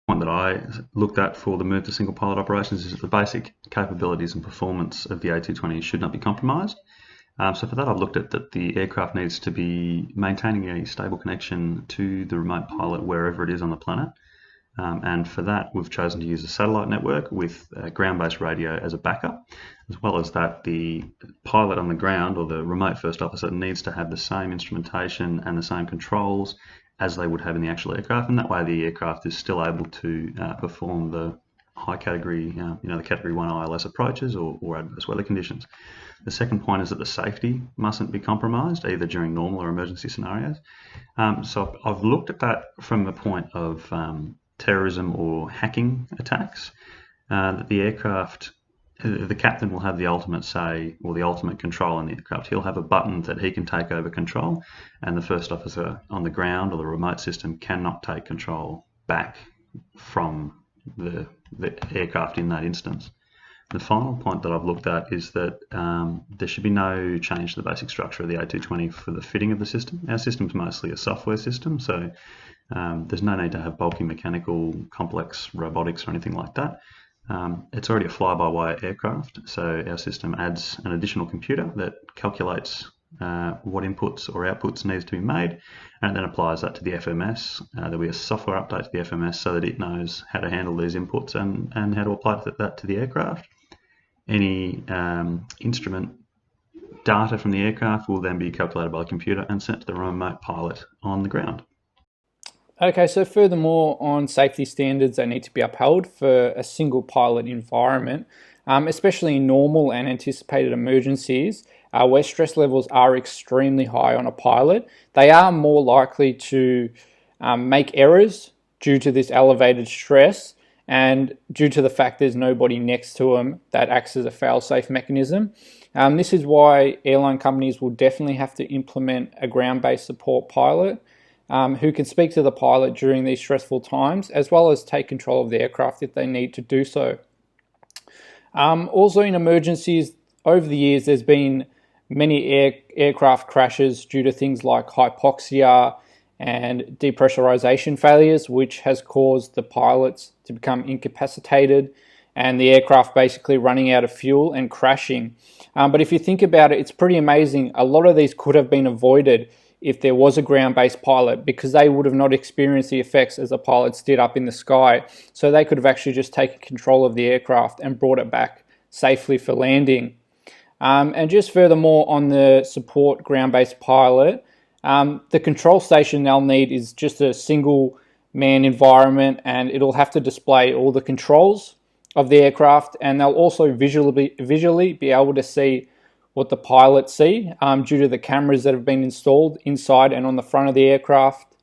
point that I looked at for the move to single pilot operations is that the basic capabilities and performance of the A220 should not be compromised. So for that, I've looked at that the aircraft needs to be maintaining a stable connection to the remote pilot wherever it is on the planet. And for that, we've chosen to use a satellite network with a ground-based radio as a backup, as well as that the pilot on the ground, or the remote first officer, needs to have the same instrumentation and the same controls as they would have in the actual aircraft, and that way the aircraft is still able to perform the high category, the category 1 ILS approaches or adverse weather conditions. The second point is that the safety mustn't be compromised, either during normal or emergency scenarios. So I've looked at that from the point of terrorism or hacking attacks, that the aircraft, the captain will have the ultimate say or the ultimate control in the aircraft. He'll have a button that he can take over control, and the first officer on the ground or the remote system cannot take control back from the aircraft in that instance. The final point that I've looked at is that there should be no change to the basic structure of the A220 for the fitting of the system. Our system's mostly a software system, so there's no need to have bulky mechanical, complex robotics or anything like that. It's already a fly-by-wire aircraft, so our system adds an additional computer that calculates what inputs or outputs needs to be made, and then applies that to the FMS. There'll be a software update to the FMS so that it knows how to handle these inputs and how to apply that to the aircraft. Any instrument data from the aircraft will then be calculated by the computer and sent to the remote pilot on the ground. Okay, so furthermore, on safety standards that need to be upheld for a single pilot environment, especially in normal and anticipated emergencies, where stress levels are extremely high on a pilot, they are more likely to make errors due to this elevated stress and due to the fact there's nobody next to them that acts as a fail-safe mechanism. This is why airline companies will definitely have to implement a ground-based support pilot who can speak to the pilot during these stressful times, as well as take control of the aircraft if they need to do so. Also in emergencies, over the years, there's been many aircraft crashes due to things like hypoxia and depressurization failures, which has caused the pilots to become incapacitated and the aircraft basically running out of fuel and crashing. But if you think about it, it's pretty amazing. A lot of these could have been avoided if there was a ground-based pilot, because they would have not experienced the effects as the pilots did up in the sky. So they could have actually just taken control of the aircraft and brought it back safely for landing. And just furthermore on the support ground-based pilot, the control station they'll need is just a single man environment, and it'll have to display all the controls of the aircraft, and they'll also visually be able to see what the pilots see due to the cameras that have been installed inside and on the front of the aircraft.